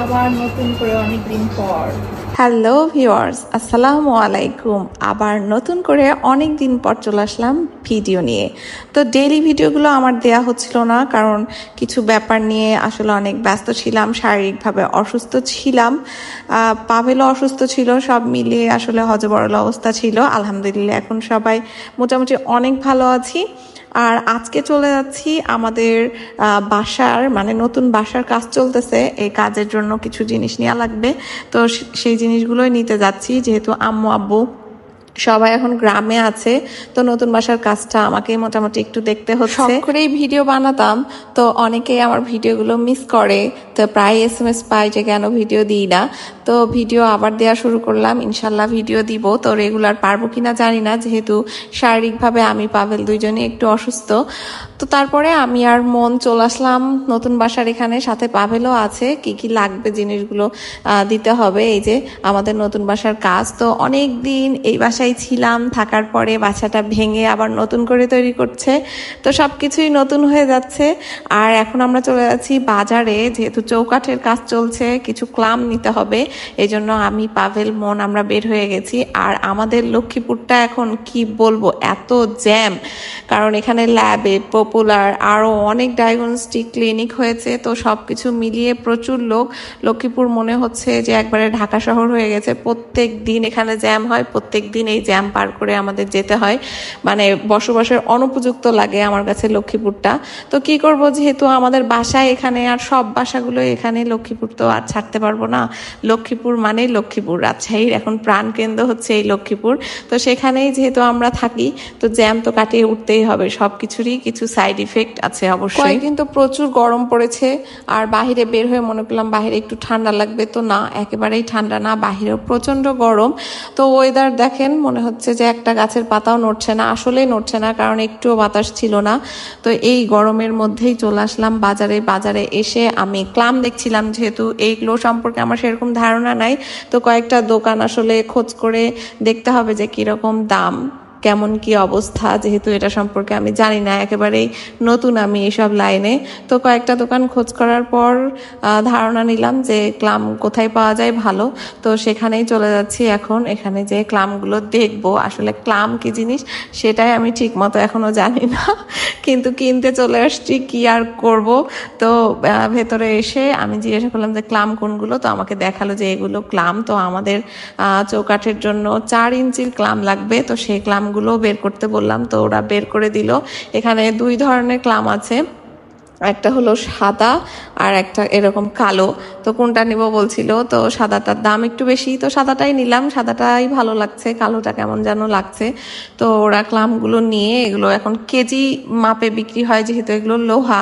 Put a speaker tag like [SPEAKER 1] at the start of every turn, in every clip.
[SPEAKER 1] আবার নতুন করে অনেকদিন পর।
[SPEAKER 2] হ্যালো ভিউয়ার্স, আসসালামু আলাইকুম। আবার নতুন করে অনেক দিন পর চলে আসলাম ভিডিও নিয়ে। তো ডেইলি ভিডিওগুলো আমার দেয়া হচ্ছিল না, কারণ কিছু ব্যাপার নিয়ে আসলে অনেক ব্যস্ত ছিলাম, শারীরিকভাবে অসুস্থ ছিলাম, পাভেলও অসুস্থ ছিল, সব মিলিয়ে আসলে হযবরল অবস্থা ছিল। আলহামদুলিল্লাহ এখন সবাই মোটামুটি অনেক ভালো আছি। আর আজকে চলে যাচ্ছি আমাদের বাসার, মানে নতুন বাসার কাজ চলতেছে, এই কাজের জন্য কিছু জিনিস নেওয়া লাগবে। তো সেই জিনিসগুলোই নিতে যাচ্ছি, যেহেতু আম্মু আব্বু সবাই এখন গ্রামে আছে। তো নতুন বাসার কাজটা আমাকে মোটামুটি একটু দেখতে হচ্ছে। শখ করেই ভিডিও বানাতাম, তো অনেকেই আমার ভিডিওগুলো মিস করে, তো প্রায় SMS পাই যে কেন ভিডিও দিই না। তো ভিডিও আবার দেওয়া শুরু করলাম, ইনশাল্লাহ ভিডিও দিব। তো রেগুলার পারবো কিনা জানি না, যেহেতু শারীরিকভাবে আমি পাভেল দুইজনই একটু অসুস্থ। তো তারপরে আমি আর মন চলে আসলাম নতুন বাসার এখানে, সাথে পাভেলও আছে। কি কি লাগবে জিনিসগুলো দিতে হবে, এই যে আমাদের নতুন বাসার কাজ। তো অনেক দিন এই বাসায় ছিলাম, থাকার পরে বাসাটা ভেঙে আবার নতুন করে তৈরি করছে, তো সবকিছুই নতুন হয়ে যাচ্ছে। আর এখন আমরা চলে যাচ্ছি বাজারে, যেহেতু চৌকাঠের কাজ চলছে, কিছু ক্লাম নিতে হবে। এই জন্য আমি পাভেল মন আমরা বের হয়ে গেছি। আর আমাদের লক্ষ্মীপুরটা এখন কি বলবো, এত জ্যাম, কারণ এখানে ল্যাবে পপুলার আরও অনেক ডায়াগনস্টিক ক্লিনিক হয়েছে। তো সব কিছু মিলিয়ে প্রচুর লোক। লক্ষ্মীপুর মনে হচ্ছে যে একবারে ঢাকা শহর হয়ে গেছে। প্রত্যেক দিন এখানে জ্যাম হয়, প্রত্যেক দিন এই জ্যাম পার করে আমাদের যেতে হয়, মানে বসবাসের অনুপযুক্ত লাগে আমার কাছে লক্ষ্মীপুরটা। তো কি করব, যেহেতু আমাদের বাসায় এখানে, আর সব বাসাগুলো এখানে, লক্ষ্মীপুর তো আর ছাড়তে পারবো না। লক্ষ্মীপুর মানে লক্ষ্মীপুর, রাজশাহীর এখন প্রাণকেন্দ্র হচ্ছে এই লক্ষ্মীপুর। তো সেখানেই যেহেতু আমরা থাকি, তো জ্যাম তো কাটিয়ে উঠতেই হবে। সবকিছুরই কিছু সাইড ইফেক্ট আছে অবশ্যই। কিন্তু প্রচুর গরম পড়েছে, আর বাহিরে বের হয়ে মনে করলাম বাহিরে একটু ঠান্ডা লাগবে, তো না, একেবারেই ঠান্ডা না, বাহিরেও প্রচন্ড গরম। তো ওয়েদার দেখেন, মনে হচ্ছে যে একটা গাছের পাতাও নড়ছে না, আসলেই নড়ছে না, কারণ একটুও বাতাস ছিল না। তো এই গরমের মধ্যেই চলে আসলাম বাজারে। বাজারে এসে আমি ক্লাম দেখছিলাম, যেহেতু এইগুলো সম্পর্কে আমার সেরকম ধারণা নাই। তো কয়েকটা দোকান আসলে খোঁজ করে দেখতে হবে যে কিরকম দাম, কেমন কি অবস্থা, যেহেতু এটা সম্পর্কে আমি জানি না, একেবারেই নতুন আমি এসব লাইনে। তো কয়েকটা দোকান খোঁজ করার পর ধারণা নিলাম যে ক্লাম কোথায় পাওয়া যায় ভালো। তো সেখানেই চলে যাচ্ছি এখন। এখানে যে ক্লামগুলো দেখবো, আসলে ক্লাম কি জিনিস সেটাই আমি ঠিক মতো এখনো জানি না, কিন্তু কিনতে চলে আসছি, কি আর করব। তো ভেতরে এসে আমি জিজ্ঞাসা করলাম যে ক্লাম কোনগুলো, তো আমাকে দেখালো যে এগুলো ক্লাম। তো আমাদের চৌকাঠের জন্য 4 ইঞ্চির ক্লাম লাগবে, তো সেই ক্লামগুলো বের করতে বললাম, তো ওরা বের করে দিল। এখানে 2 ধরনের ক্লাম আছে, একটা হলো সাদা আর একটা এরকম কালো। তো কোনটা নিব বলছিল, তো সাদাটার দাম একটু বেশি, তো সাদাটাই নিলাম, সাদাটাই ভালো লাগছে, কালোটা কেমন যেন লাগছে। তো ওরা ক্লামগুলো নিয়ে, এগুলো এখন কেজি মাপে বিক্রি হয়, যেহেতু এগুলো লোহা,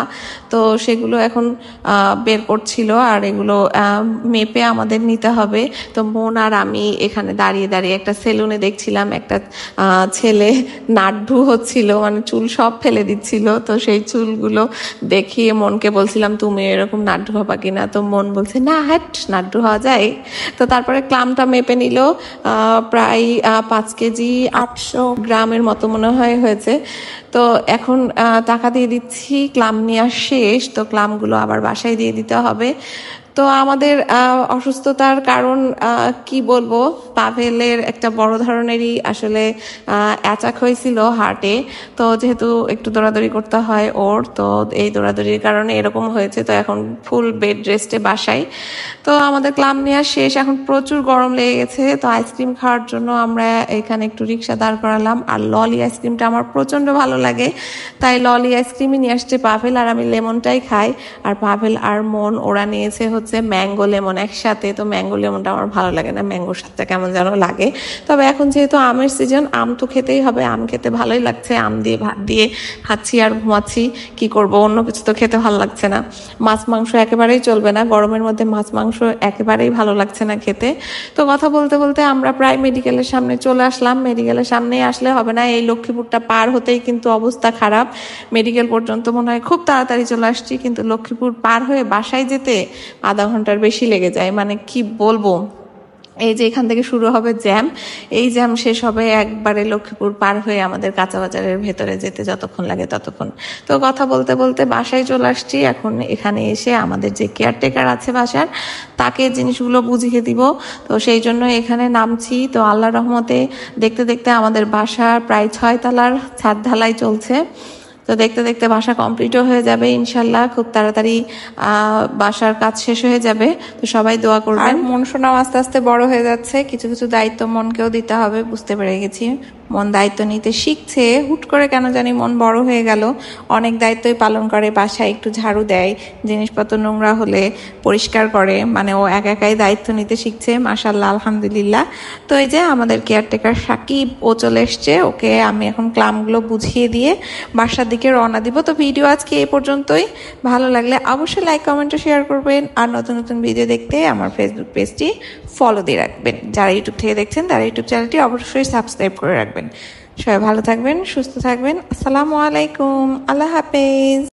[SPEAKER 2] তো সেগুলো এখন বের করছিল। আর এগুলো মেপে আমাদের নিতে হবে। তো মন আর আমি এখানে দাঁড়িয়ে দাঁড়িয়ে একটা সেলুনে দেখছিলাম, একটা ছেলে নাড্ডু হচ্ছিল, মানে চুল সব ফেলে দিচ্ছিল। তো সেই চুলগুলো দেখিয়ে মনকে বলছিলাম, তুমি এরকম নাড্ডু হবা কিনা। তো মন বলছে, না হ্যাট, নাড্ডু হওয়া যায়। তো তারপরে ক্লামটা মেপে নিল, প্রায় 5 কেজি 800 গ্রামের মতো মনে হয় হয়েছে। তো এখন টাকা দিয়ে দিচ্ছি, ক্লাম নেওয়া শেষ। তো ক্লামগুলো আবার বাসায় দিয়ে দিতে হবে। তো আমাদের অসুস্থতার কারণ কি বলবো, পাভেলের একটা বড় ধরনেরই আসলে অ্যাটাক হয়েছিল হার্টে। তো যেহেতু একটু দৌড়াদৌড়ি করতে হয় ওর, তো এই দৌড়াদৌড়ির কারণে এরকম হয়েছে। তো এখন ফুল বেড রেস্টে বাসায়। তো আমাদের ক্লাম নেওয়া শেষ, এখন প্রচুর গরম লেগে গেছে। তো আইসক্রিম খাওয়ার জন্য আমরা এখানে একটু রিক্সা দাঁড় করালাম। আর ললি আইসক্রিমটা আমার প্রচন্ড ভালো লাগে, তাই ললি আইসক্রিমই নিয়ে আসছে পাভেল, আর আমি লেমনটাই খাই। আর পাভেল আর মন ওরা নিয়েছে হচ্ছে ম্যাঙ্গো লেমন একসাথে। তো ম্যাঙ্গো লেমনটা আমার ভালো লাগে না, ম্যাঙ্গোর স্বাদটা কেমন যেন লাগে। তবে এখন যেহেতু আমের সিজন, আম তো খেতেই হবে, আম খেতে ভালোই লাগছে। আম দিয়ে ভাত দিয়ে খাচ্ছি আর ঘুমাচ্ছি, কি করব, অন্য কিছু তো খেতে ভালো লাগছে না। মাছ মাংস একেবারেই চলবে না, গরমের মধ্যে মাছ মাংস একেবারেই ভালো লাগছে না খেতে। তো কথা বলতে বলতে আমরা প্রায় মেডিকেলের সামনে চলে আসলাম। মেডিকেলের সামনেই আসলে হবে না, এই লক্ষ্মীপুরটা পার হতেই কিন্তু অবস্থা খারাপ। মেডিকেল পর্যন্ত মনে হয় খুব তাড়াতাড়ি চলে আসছি, কিন্তু লক্ষ্মীপুর পার হয়ে বাসায় যেতে আধা ঘন্টার বেশি লেগে যায়, মানে কি বলবো। এই যে এখান থেকে শুরু হবে জ্যাম, এই জ্যাম শেষ হবে একবারে লক্ষ্মীপুর পার হয়ে আমাদের কাঁচা বাজারের ভেতরে যেতে যতক্ষণ লাগে ততক্ষণ। তো কথা বলতে বলতে বাসায় চলে আসছি। এখন এখানে এসে আমাদের যে কেয়ারটেকার আছে বাসার, তাকে জিনিসগুলো বুঝিয়ে দিব। তো সেই জন্য এখানে নামছি। তো আল্লাহর রহমতে দেখতে দেখতে আমাদের বাসার প্রায় 6 তলার ছাদ ঢালাই চলছে। তো দেখতে দেখতে বাসা কমপ্লিটও হয়ে যাবে ইনশাল্লাহ, খুব তাড়াতাড়ি বাসার কাজ শেষ হয়ে যাবে। তো সবাই দোয়া করবেন। মন শোনাও আস্তে আস্তে বড় হয়ে যাচ্ছে, কিছু কিছু দায়িত্ব মনকেও দিতে হবে, বুঝতে পেরে গেছি। মন দায়িত্ব নিতে শিখছে, হুট করে কেন জানি মন বড় হয়ে গেল। অনেক দায়িত্বই পালন করে, বাসায় একটু ঝাড়ু দেয়, জিনিসপত্র নোংরা হলে পরিষ্কার করে, মানে ও একাই দায়িত্ব নিতে শিখছে, মাশাআল্লাহ আলহামদুলিল্লাহ। তো এই যে আমাদের কেয়ারটেকার সাকিব, ও চলে এসছে। ওকে আমি এখন ক্লামগুলো বুঝিয়ে দিয়ে বাসার দিকে রওনা দিব। তো ভিডিও আজকে এই পর্যন্তই। ভালো লাগলে অবশ্যই লাইক কমেন্ট শেয়ার করবেন, আর নতুন নতুন ভিডিও দেখতে আমার ফেসবুক পেজটি ফলো দিয়ে রাখবেন। যারা ইউটিউব থেকে দেখছেন তারা ইউটিউব চ্যানেলটি অবশ্যই সাবস্ক্রাইব করে রাখবেন। সবাই ভালো থাকবেন, সুস্থ থাকবেন। আসসালামু আলাইকুম, আল্লাহ হাফেজ।